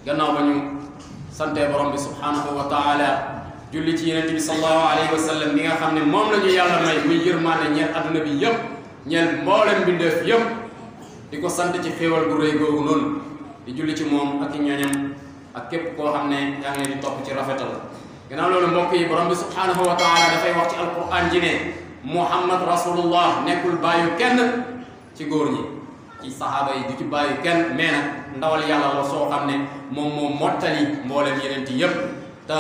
gannaaw ba ñu sante borom bi subhanahu wa taala julli ci yonent bi sallallahu alayhi wa sallam mi nga xam ne moom la ñu yàlla may muy yërmaane ñeel adduna bi yëpp ñeel mboolem bindeef yëpp di ko sant ci xéewal gu rëy googu noonu di julli ci moom ak i ñoñam ak képp koo xam ne yaa ngi leen di topp ci rafetal gannaaw loolu mbokk yi borom bi subhanahu wa taala dafay wax ci alquran ji ne Muhammad rasulullah nekkul bàyyu kenn ci góor ñi ci saxaaba yi du ci bàyyi kenn mais nag ndawal yàlla la soo xam ne moom moo mottali mboolem yeneen yépp te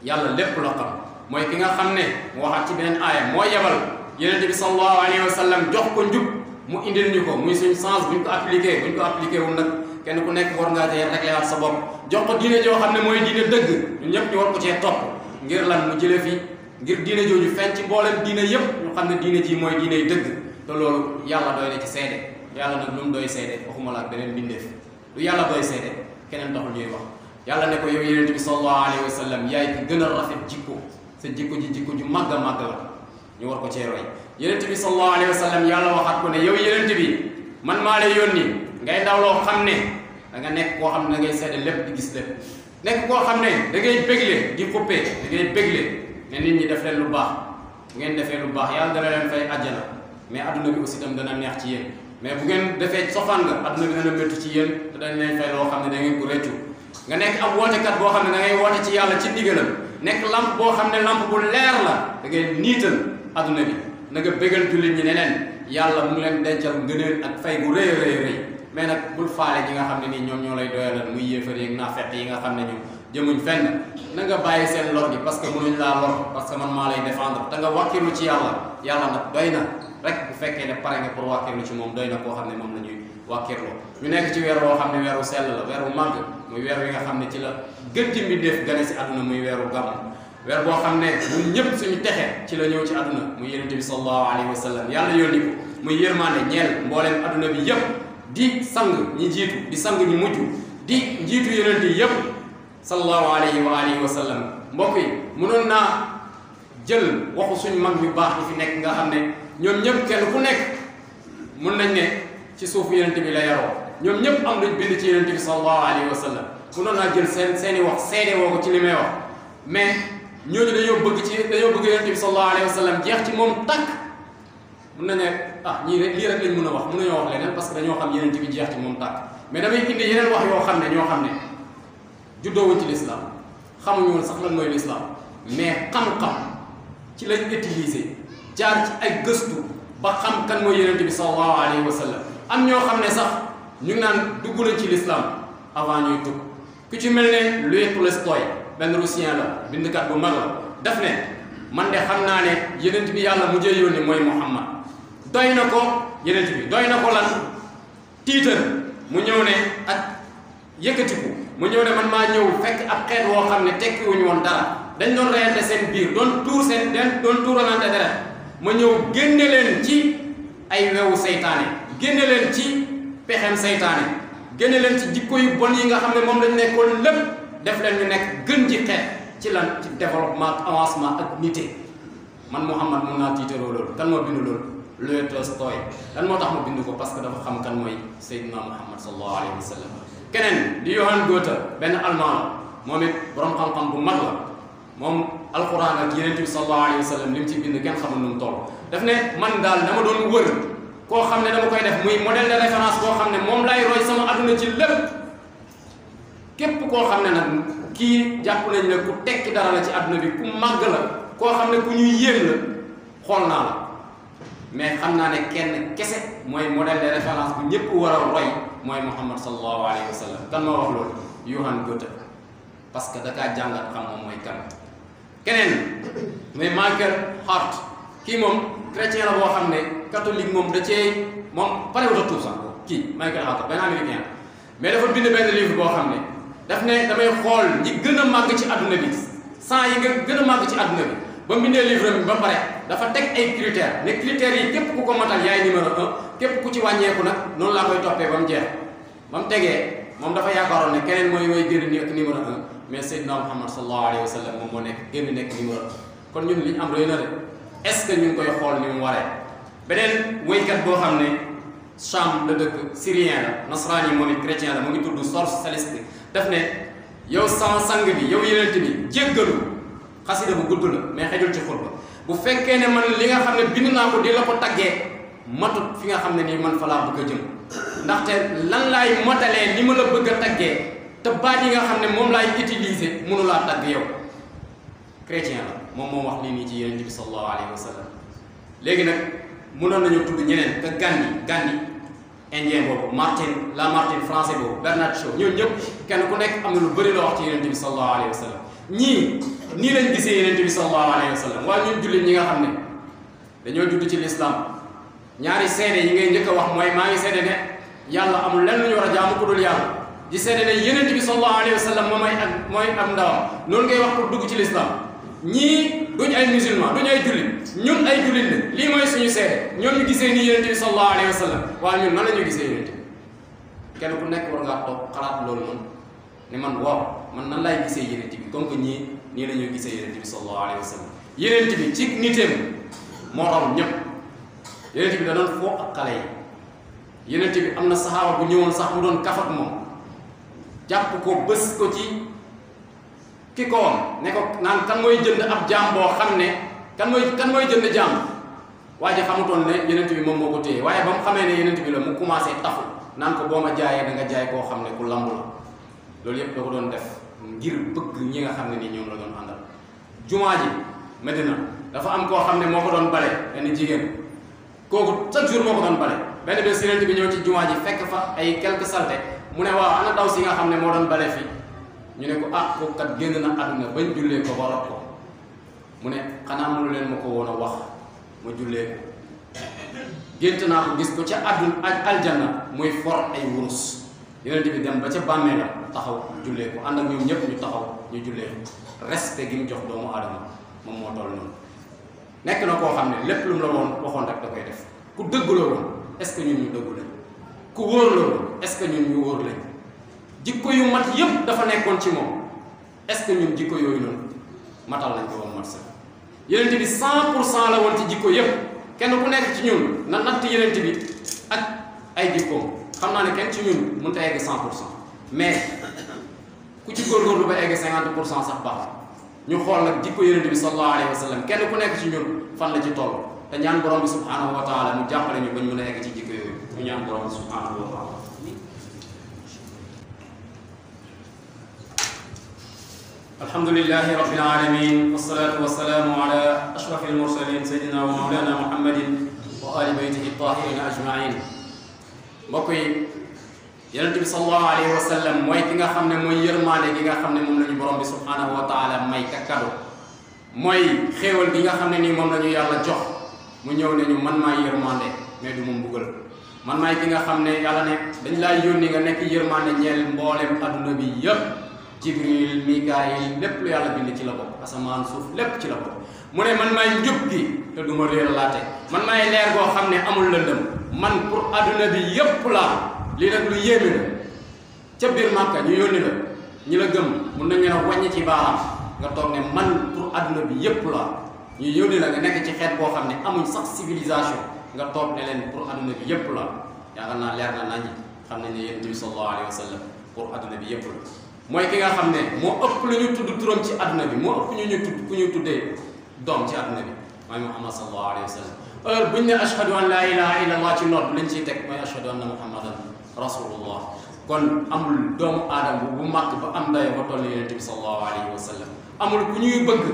yàlla lépp la xam mooy ki nga xam ne mu waxaat ci beneen aaya moo yebal yeneen bi sallallahu alayhi wa sallam jox ko njub mu indil ñu ko muy suñ sens buñ ko appliqué wul nag kenn ku nekk war ngaa tey réglé waat sa bopp jox ko diine joo xam ne mooy diine dëgg ñun ñëpp ñu war ko cee topp ngir lan mu jële fi ngir diine jooju feeñ ci mboolem diine yépp ñu xam ne diine ji mooy diine yi dëgg te loolu yàlla doy na ci seede yàlla nag lu mu doy seede waxuma la ak beneen bindeef lu yàlla doy seede keneen taxul ñuy wax yàlla ne ko yow yonent bi sallallahu alayhi wa sallam yaay ki gën a rafet jikko sa jikko ji jikko ju màgg a màgg la ñu war ko cee roy yonent bi sallallahu alayhi wa sallam yàlla waxaat ko ne yow yonent bi man maa lay yónni ngay daw loo xam ne da nga nekk koo xam ne da ngay seede lépp di gis lépp nekk koo xam ne da ngay bégle di xuppee da ngay bégle ne nit ñi def leen lu baax bu ngeen defee lu baax yàlla dana leen fay àjjana mais adduna bi aussi tam dana neex ci yéen mais bu ngeen defee sofaan nga adduna bi dana métti ci yéen te dañ leen fay loo xam ne da ngeen ko rëccu nga nekk ab wootekat boo xam ne da ngay woote ci yàlla ci ndigalam nekk lamp boo xam ne lamp bu leer la da ngay niital adduna bi na nga bégal jullit ñi ne leen yàlla mu ngi leen dencal ngëneel ak fay gu rëy rëy rëy mais nag bul faale ñi nga xam ne nii ñoom ñoo lay doyalal muy yéefar yi naafeq yi nga xam ne ñoom jëmuñ fenn na nga bàyyi seen lor gi parce que mënuñ laa lor parce que man maa lay défendre te nga wàkkilu ci yàlla yàlla nag doy na rek bu fekkee ne pare nga pour wàkkirlu ci moom doy na koo xam ne moom la ñuy wàkkirloo ñu nekk ci weer woo xam ne weeru sell la weeru màgg muy weer wi nga xam ne ci la gën ci mbindeef gane si àdduna muy weeru gàmm weer boo xam ne ñun ñëpp suñu texe ci la ñëw ci àdduna muy yonent bi sallallahu alayhi wa sallam yàlla yónni ko muy yërmaande ñeel mbooleem àdduna bi yëpp di sang ñi jiitu di sang ñi mujj di njiitu yonent yi yëpp sallallahu alayhi wa alihi wa sallam mbokk yi mënoon naa jël waxu suñu mag yu baax yi fi nekk nga xam ne ñoom ñëpp kenn ku nekk mun nañ ne ci suufu yonent bi la yaroo ñoom ñëpp am luñ bind ci yonent bi sallallahu alayhi wa sallam mënoon naa jël seeni wax seede woo ko ci li may wax mais ñooñu dañoo bëgg yonent bi sallallahu alayhi wa sallam jeex ci moom tàkk mun nañ ne ñii rek lii rek lañ mën a wax mën nañoo wax leneen parce que dañoo xam yonent bi jeex ci moom tàkk mais damay indi yeneen wax yoo xam ne ñoo xam ne juddoowuñ ci l'islam xamuñu woon sax lan mooy l'islam mais xam-xam ci lañ utiliser jaar ci ay gëstu ba xam kan mooy yonent bi sallallahu alayhi wa sallam am ñoo xam ne sax ñu ngi naan dugg nañ ci l'islam avant ñuy tugg ku ci mel ne Louis Tolstoï benn russien la bindkat bu mag la daf ne man de xam naa ne yonent bi yàlla mujjee yónni mooy Muhammad doy na ko yonent bi doy na ko lan tiitar mu ñëw ne ak yëkkatiku mu ñëw ne man maa ñëw fekk ab xeet woo xam ne tekkiwuñu woon dara dañ doon reyante seen biir doon tuuralante deret ma ñëw génne leen ci ay wewu seytaane génne leen ci pexem seytaane génne leen ci jikko yu bon yi nga xam ne moom lañ nekkoon lépp def leen ñu nekk gën ji xeet ci lan ci développement avancement ak nité man Muhammad mun naa tiitaroo loolu kan moo bind loolu Louis Tolstoï lan moo tax ma bind ko parce que dafa xam kan mooy Seydina Muhammad sallallahu alayhi wa sallam keneen di Johann Goethe benn allemand la moom it borom xam-xam bu mag la moom alquran ak yonent bi sallallahu alayhi wa sallam li mu ci bind kenn xamul nu mu toll daf ne man daal dama doon wër koo xam ne dama koy def muy modèle de référence boo xam ne moom lay roy sama adduna ci lépp képp koo xam ne nag kii jàpp nañ ne ku tekki dara la ci adduna bi ku màgg la koo xam ne ku ñuy yéem la xool naa la mais xam naa ne kenn kese mooy modèle de référence bu ñëpp war a roy mooy Muhammad sallallahu alayhi wa sallam kan moo wax loolu Johann Goethe parce que dakaa jàngat xam moom mooy kan keneen mais Michael Hart kii moom chrétien la boo xam ne catholique moom da cee moom parewut a tuub sax kii Michael Hart benn américain mais dafa bind benn livre boo xam ne daf ne damay xool ñi gën a màgg ci adduna bi 100 yi nga gën a màgg ci adduna bi ba mu bindee livre bi ba pare dafa teg ay critères ne critères yi képp ku ko matal yaay numéro 1 képp ku ci wàññeeku nag noonu laa koy toppee ba mu jeex ba mu tegee moom dafa yaakaaroon ne keneen mooy gën nekk numéro 1 mais Seydina Muhammad sallallahu alayhi wa sallam moom moo nekk gën nekk numéro 1 kon ñun li ñu am doy na de est-ce que ñu ngi koy xool ni mu waree beneen woykat boo xam ne Cham la dëkk syrien la nasraan yi moom it chrétien la mu ngi tudd Source Céleste daf ne yow sama sang bi yow yenent bi jéggalu xasida bu gudd la mais xejul ci xutba bu fekkee ne man li nga xam ne bind naa ko di la ko taggee matut fi nga xam ne nii man fa laa bëgg a jëm ndaxte lan laay motalee li ma la bëgg a taggee te baat yi nga xam ne moom laay utiliser mënu laa tagg yow chrétien la moom moo wax lii nii ci yenent bi sallallahu alayhi wa sallam léegi nag mënoon nañu tudd ñeneen te Gandhi indien boobu Lamartine français boobu Bernard Shaw ñooñu ñëpp kenn ku nekk am na lu bëri la wax ci yenent bi sallallahu alayhi wa sallam ñii nii lañ gisee yenent bi sallallahu alayhi wa sallam waaye ñun jullit ñi nga xam ne dañoo judd ci l'islam ñaari seede yi ngay njëkk a wax mooy maa ngi seede ne yàlla amul lenn lu ñu war a jaamu ku dul yàlla di seede ne yenent bi sallallahu alayhi wa sallam mooy am ndawam noonu ngay wax pour dugg ci l'islam ñii duñ ay musulman duñ ay jullit ñun ay jullit la lii mooy suñu seede ñoom ñu gisee nii yenent bi sallallahu alayhi wa sallam waaye ñun nan la ñu gisee yenent bi kenn ku nekk war ngaa toog xalaat loolu noonu ne man waaw man nan laay gisee yenent bi comme que nii la ñuy gisee yenent bi sallallahu alayhi wa sallam yenent bi ci niteem moo raw ñëpp yenent bi da doon foo ak xale yi yenent bi am na saxaaba bu ñëwoon sax mu doon kaf ak moom jàpp ko bës ko ci ki ko woon ne ko naan kan mooy jënd ab jaam boo xam ne kan mooy jënd jaam waa ji xamutoon ne yenent bi moom moo ko téye waaye ba mu xamee ne yenent bi la mu commencé tafu naan ko boo ma jaayee da nga jaay koo xam ne ku lamb la loolu yëpp da ko doon def ngir bëgg ñi nga xam ne nii ñoom la doon àndal jumaa ji Medina dafa am koo xam ne moo ko doon bale benn jigéen kooku chaque jour moo ko doon bale benn bés yenent bi ñëw ci jumaa ji fekk fa ay quelques saleté mu ne waaw ana daw si nga xam ne moo doon bale fii ñu ne ko ah kooku kat génn na àdduna bañ jullee ko ba rob ko mu ne xanaa mënu leen ma ko woon a wax ma jullee ko gént naa ko gis ko ca àdduna ak aljanna muy for ay wurus yenent bi dem ba ca bàmmeelam taxaw jullee ko ànd ak ñoom ñëpp ñu taxaw ñu jullee ko respect gi mu jox doomu aadama moom moo toll noonu nekk na koo xam ne lépp lu mu la woon waxoon rek da koy def ku dëgg la woon est-ce que ñun ñu dëggu lañ ku wóor la woon est-ce que ñun ñu wóor lañ jikko yu mat yëpp dafa nekkoon ci moom est-ce que ñun jikko yooyu noonu matal nañ ko woon mat sax yenent bi 100% la woon ci jikko yëpp kenn ku nekk ci ñun na natt yenent bi ak ay jikkoom xam naa ne kenn ci ñun mënut a egg 100% mais ku ci góorgóorlu ba egg 50% sax baax ñu xool nag jikko yenent bi sallallahu alayhi wa sallam kenn ku nekk ci ñun fan la ci toll te ñaan borom bi subhanahu wa taala mu jàppale ñu ba ñu mën a egg ci jikko yooyu ñu ñaan borom bi subhanahu wa taala. alhamdulillahi rabbil alamin wassalatu wassalamu ala ashrafil mursalin sayyidina wa mawlana muhammadin wa ali baytihi tahirin ajmain. mbokk yi yonent bi sallallahu alayhi wa sallam mooy ki nga xam ne mooy yërmaande gi nga xam ne moom la ñu borom bi subhanahu wa taala may ka kado mooy xéewal gi nga xam ne nii moom la ñu yàlla jox mu ñëw ne ñu man maay yërmaande mais du ma mbugal man maay ki nga xam ne yàlla ne dañ laa yónni nga nekk yërmaande ñeel mboolem adduna bi yépp Jibril Mikaayil lépp lu yàlla bind ci la bokk asamaan suuf lépp ci la bokk mu ne man maay njub gi te du ma réeralaate man maay leer goo xam ne amul lëndëm man pour adduna bi yépp laa lii nag lu yéeme la ca biir Màkka ñu yónni la ñi la gëm mun nañ leen a wàññi ci baaraam nga toog ne man pour adduna bi yépp laa ñu yónni la nga nekk ci xeet boo xam ne amuñ sax civilisation nga toog ne leen pour adduna bi yépp laa yaakaar naa leer na nañi xam nañ ne yonent bi sallallahu alayhi wa sallam pour adduna bi yépp la mooy ki nga xam ne moo ëpp lu ñu tudd turam ci adduna bi moo ëpp ñu tudd ku ñu tuddee doom ci adduna bi mooy Muhammad sallallahu alayhi wa sallam heure buñ ne ashhadu an la ilaha illallah ci noot lañ ciy teg mooy ashhadu anna muhammadan rasulullah kon amul doomu aadama bu màgg ba am dayo ba toll yonent bi sallallahu alayhi wa sallam amul ku ñuy bëgg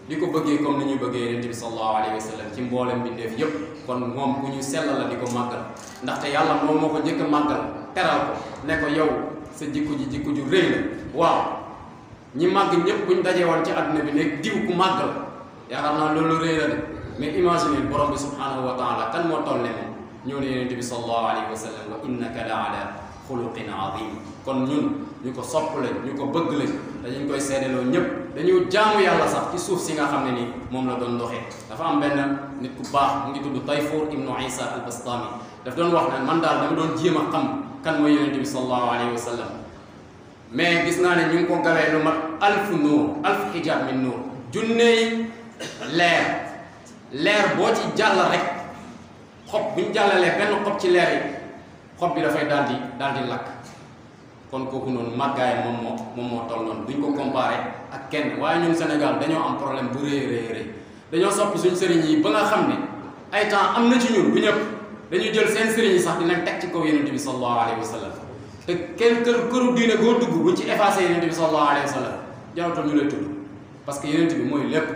di ko bëggee comme ni ñuy bëggee yonent bi sallallahu alayhi wa sallam ci mboolem bindeef yépp kon moom ku ñu sell la di ko màggal ndaxte yàlla moom moo ko njëkk a màggal teral ko ne ko yow sa jikko ji jikko ju rëy la waaw ñi màgg ñëpp buñ dajee woon ci àdduna bi nekk diw ku màgg la yaakaar naa loolu rëy la de mais imagine borom bi subhanahu wa taala kan moo toll ne moom ñëw ne yonent bi sallallahu alayhi wa sallam wa innaka la ala xuluqin azim kon ñun ñu ko sopp lañ ñu ko bëgg lañ dañu koy seedeloo ñëpp dañu jaamu yàlla sax ci suuf si nga xam ne ni moom la doon doxee dafa am benn nit ku baax mu ngi tudd Tayfur ibnu Isa al Bastami daf doon wax ne man daal dama doon jéem a xam kan mooy yonent bi sallallahu alayhi wa sallam mais gis naa ne ñu ngi ko gawee lu mat alfu nuur alfu hijab min nuur junney leer boo ci jàll rek xob bu ñu jàllalee benn xob ci leer yi xob bi dafay daal di lakk kon kooku noonu màggaay moom moo toll noonu duñ ko comparé ak kenn waaye ñun Sénégal dañoo am problème bu rëy dañoo soppi suñ sëriñ yi ba nga xam ne ay temps am na ci ñun bu ñëpp dañuy jël seen sëriñ yi sax dinañ teg ci kaw Yonent bi sallallahu alayhi wa sallam te kenn këru diine goo dugg buñ ci effacé Yonent bi sallallahu alayhi wa sallam jaratul ñu lay tudd parce que Yonent bi mooy lépp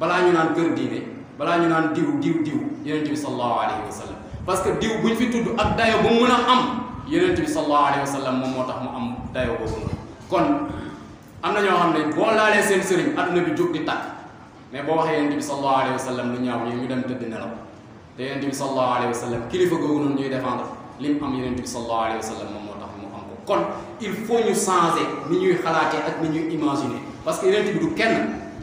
balaa ñu naan kër diine balaa ñu naan diw Yonent bi sallallahu alayhi wa sallam parce que diw buñ fi tudd ak dayo bu mu mën a am Yonent bi sallallahu alayhi wa sallam moom moo tax mu am dayo boobu noonu kon am na ñoo xam ne boo laalee seen sëriñ adduna bi jóg di tàkk mais boo waxee Yonent bi sallallahu alayhi wa sallam lu ñaaw ñu dem tëdd nelaw te Yonent bi sallallahu alayhi wa sallam kilifa googu noonu ñuy défendre li mu am Yonent bi sallallahu alayhi wa sallam moom moo tax mu am ko kon il faut ñu changer ni ñuy xalaatee ak ni ñuy imaginer parce que Yonent bi du kenn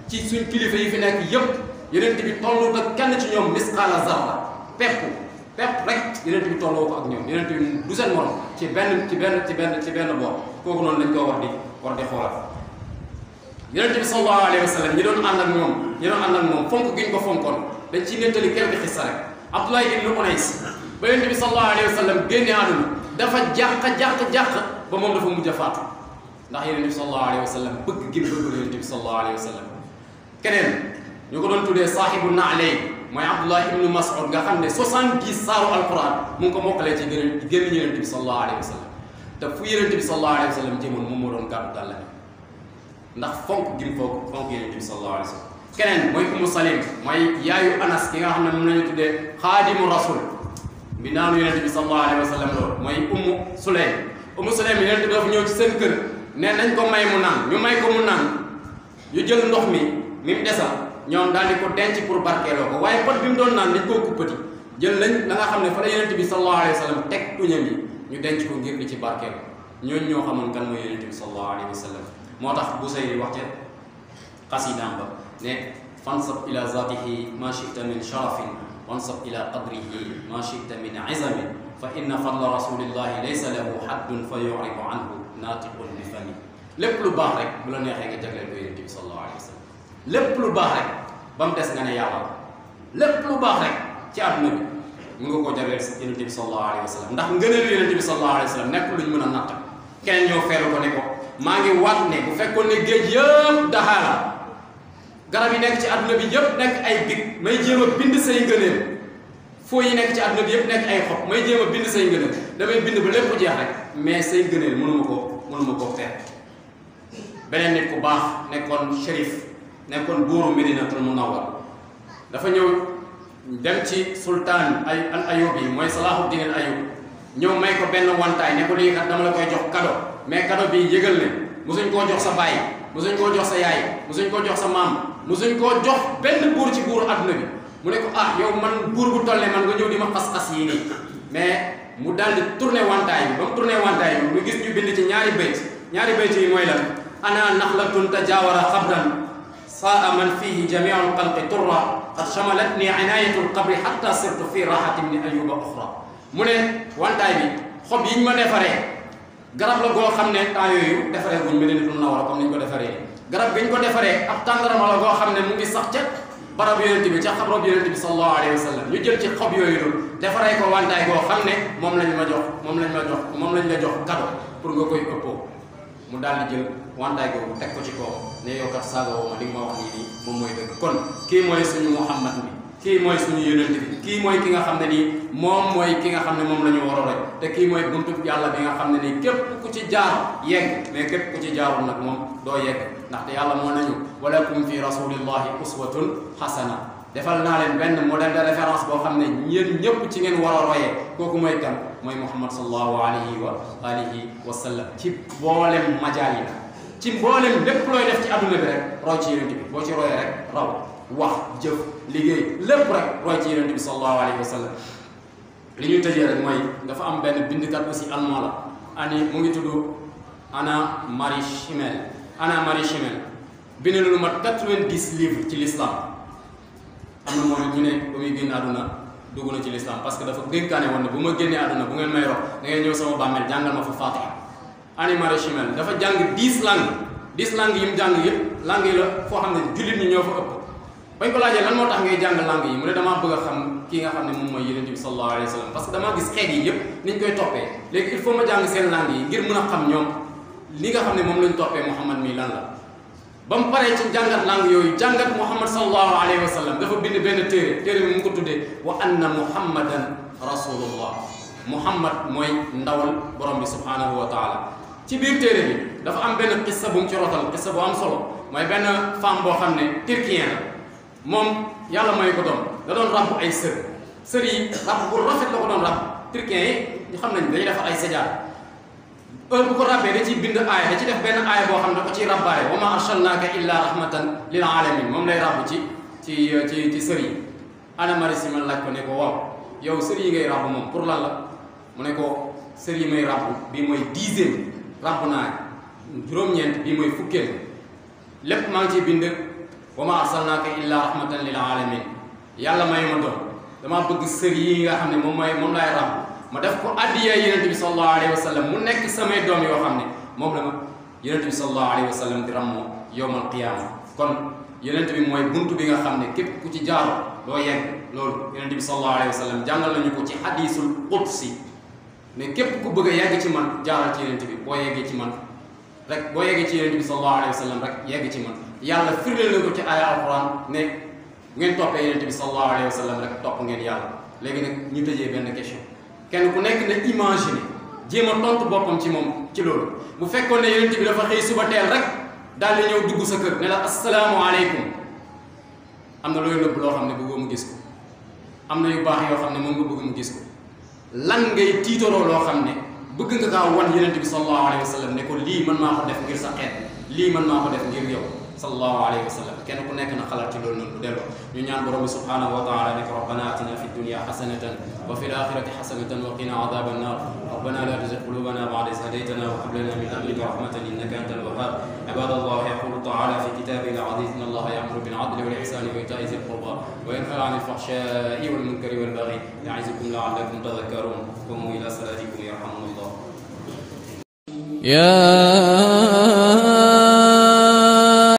ci suñ kilifa yi fi nekk yëpp Yonent bi tollu ak kenn ci ñoom misqaala zarra pepp rek Yonent bi tolloo ko ak ñoom Yonent bi du seen morom ci benn boor kooku noonu lañ ko war di xoolal Yonent bi sallallahu alayhi wa sallam ñi doon ànd ak moom fonk gi ñu ko fonkoon dañ ciy nettali quelque xissa rek Abdullah ibn Unais ba Yonent bi sallallahu alayhi wa sallam génne àdduna dafa jàq ba moom dafa mujj a faatu ndax Yonent bi sallallahu alayhi wa sallam bëgg gi bëgg Yonent bi sallallahu alayhi wa sallam keneen ñu ko doon tuddee saaxibu na'layn mooy Abdullah ibn Mas'ud nga xam ne 70 saaru alquran mu ngi ko mokkalee ci génn Yonent bi sallallahu alayhi wa sallam te fu Yonent bi sallallahu alayhi wa sallam jëmoon moom moo doon gàddu dàll ndax fonk gi fonk Yonent bi sallallahu alayhi wa sallam keneen mooy Ummu Salim mooy yaayu Anas ki nga xam ne moom la ñu tuddee xaadimu rasul bi naanu Yonent bi sallallahu alayhi wa sallam loolu mooy Ummu Sulaym Yonent bi dafa ñëw ci seen kër ne nañ ko may mu naan ñu may ko mu naan ñu jël ndox mi mu desal ñoom daal di ko denc pour barkeeloo ko waaye pot bi mu doon naan dañ koo kuppati jël lañ la nga xam ne fa la Yonent bi sallallahu alayhi wa sallam teg tuñam yi ñu denc ko ngir di ci barkeeloo ñooñu ñoo xamoon kan mooy Yonent bi sallallahu alayhi wa sallam moo tax Busayri wax ca xasidaam ba ne fansab ila zatihi ma chita min sharafin wansab ila qadrihi ma chita min izamin fa inna fadla rasulillahi laysa lahu haddun fa yuribu anhu naatiqun bi fami lépp lu baax rek bu la neexee nga jagleel ko Yonent bi sallallahu alayhi wa sallam lépp lu baax rek ba mu des nga ne yàlla lépp lu baax rek ci àdduna bi mun nga koo jagleel Yonent bi sallallahu alayhi wa sallam ndax ngëneelu Yonent bi sallallahu alayhi wa sallam nekk luñ mën a natt keneen ñoo feelu ko ne ko maa ngi waat ne bu fekkoon ne géej yëpp daxaala garab yi nekk ci àdduna bi yëpp nekk ay big may jéem a bind say ngëneel foo yi nekk ci àdduna bi yëpp nekk ay xob may jéem a bind say ngëneel damay bind ba lépp jeex rek mais say ngëneel mënuma koo feet beneen nit ku baax nekkoon shérif nekkoon buuru Medinatul Munawwar dafa ñëw dem ci sultaan al Ayubi mooy Salahuddin al Ayubi ñëw may ko benn wantaay ne ko lii kat dama la koy jox cadeau mais cadeau bi yëgal ne musuñ koo jox sa baay musuñ koo jox sa yaay musuñ koo jox sa maam musuñ koo jox benn buur ci buuru adduna bi mu ne ko ah yow man buur bu toll ne man nga ñëw di ma xas-xas yii nii mais mu daal di tourné wantaay bi ba mu tourné wantaay bi mu gis ñu bind ci ñaari bayt yi mooy lan ana naxlatun tajawara xabran saa man fihi jamiu lxalqi turra qad chamalatni inayatul qabri hatta sirtu fi rahatin min ayuba oxra mu ne wantaay bi xob yiñ ma defaree garab la goo xam ne temps yooyu defaree guñ Medinatul Munawwara comme niñ ko defaree garab biñ ko defaree ab tàndarama la goo xam ne mu ngi sax ca barab Yonent bi ca xabrab Yonent bi sallallahu alayhi wa sallam ñu jël ci xob yooyu loolu defaree ko wantaay goo xam ne moom lañ la jox cadeau pour nga koy ëppoo mu daal di jël wantaay googu teg ko ci kaw ne yow kat saaga woo ma li nga ma wax nii moom mooy dëgg kon kii mooy suñu Muhammad bi kii mooy suñu Yonent bi kii mooy ki nga xam ne nii moom mooy ki nga xam ne moom la ñu war a roy te kii mooy buntu yàlla bi nga xam ne nii képp ku ci jaar yegg mais képp ku ci jaarul nag moom doo yegg ndaxte yàlla moo nañu walakum fi rasulillahi uswatun hasana defal naa leen benn modèle de référence boo xam ne ñeen ñëpp ci ngeen war a royee kooku mooy kan mooy Muhammad sallallahu alayhi wa sallam ci mboolem majaal yi ci mboolem lépp looy def ci adduna bi rek roy ci Yonent bi boo ci royee rek raw wax jëf liggéey lépp rek roy ci Yonent bi sallallahu alayhi wa sallam li ñuy tëjee rek mooy dafa am benn bindkat aussi allemand la ani mu ngi tudd Anna-Marie Schimmel bind lu mat 90 livres ci l'islam am na moom it ñu ne ba muy génn àdduna dugg na ci l'islam parce que dafa dénkaane woon ne bu ma génnee àdduna bu ngeen may rox da ngeen ñëw sama bàmmeel jàngal ma fa Fatiha Anna-Marie Schimmel dafa jàng 10 langues yi mu jàng yëpp langues yi la foo xam ne jullit ñi ñoo fa ëpp bañ ko laajee lan moo tax ngay jàng langues yi mu ne damaa bëgg a xam ki nga xam ne moom mooy yonent bi sallallahu alayhi wa sallam parce que damaa gis xeet yi yëpp niñ koy toppee léegi il faut ma jàng seen langue yi ngir mën a xam ñoom li nga xam ne moom lañ toppee Muhammad mii lan la ba mu paree ci jàngat langue yooyu jàngat Muhammad sallallahu alayhi wa sallam dafa bind benn téere bi mu ko tuddee wa anna muhammadan rasulullah Muhammad mooy ndawal borom bi subhanahu wa taala ci biir téere bi dafa am benn qissa bu mu ci rotal qissa bu am solo mooy benn femme boo xam ne turquien la moom yàlla may ko doom da doon ràbb ay sër yi ràbb bu rafet la ko doon ràbb turquien yi ñu xam nañ dañuy defar ay séjaar heure bu ko ràbbee da ciy bind aaya da ci def benn aaya boo xam ne da ko ciy ràbbaale wa ma arsalnaaka illa rahmatan lil alamin moom lay ràbb ci sër yi ana mari si man laaj ko ne ko waaw yow sër yi ngay ràbb moom pour lan la mu ne ko sër yi may ràbb bii mooy 10e ràbb naa juróom-ñeent bii mooy fukkeel lépp maa ngi ciy bind wa ma arsalnaaka illa rahmatan lil alamin yàlla may ma doon damaa bëgg sër yi nga xam ne moom laay ràbb ma def ko addiya yonent bi sallallahu alayhi wa sallam mu nekk samay doom yoo xam ne moom la ma yonent bi sallallahu alayhi wa sallam di rammoo yowmal qiyaama kon yonent bi mooy buntu bi nga xam ne képp ku ci jaaro doo yegg loolu yonent bi sallallahu alayhi wa sallam jàngal nañu ko ci hadisul qudsi ne képp ku bëgg a yegg ci man jaaral ci yonent bi boo yeggee ci man rek boo yeggee ci yonent bi sallallahu alayhi wa sallam rek yegg ci man yàlla firndeel na ko ci aaya alquran ne bu ngeen toppee yonent bi sallallahu alayhi wa sallam rek topp ngeen yàlla léegi nag ñu tëjee benn question kenn ku nekk na imaginer jéem a tontu boppam ci moom ci loolu bu fekkoon ne yonent bi dafa xëy suba teel rek daal di ñëw dugg sa kër ne la asalaamualeykum am na looy nëbb loo xam ne bëggoo mu gis ko am na yu baax yoo xam ne moom nga bëgg mu gis ko lan ngay tiitaroo loo xam ne bëgg nga kaa wan yonent bi sallallahu alayhi wa sallam ne ko lii mën maa ko def ngir sa xeet lii mën maa ko def ngir yow sallallahu alayhi wa sallam kenn ku nekk na xalaat ci loolu noonu bu delloo ñu ñaan borom bi subhanahu wa taala ne ko rabbana atina fi dunya hasanatan wa fil akhirati hasanatan wa qina adhaban nar rabbana la tuzigh qulubana ba'da idh hadaytana wa hab lana min ladunka rahmatan innaka antal wahhab ibadallah yaqulu ta'ala fi kitabihi al-'aziz inna allaha ya'muru bil 'adli wal ihsani wa ita'i dhil qurba wa yanha 'anil fahsha'i wal munkari wal baghi ya'izukum la'allakum tadhakkarun qumu ila salatikum yarhamukumullah.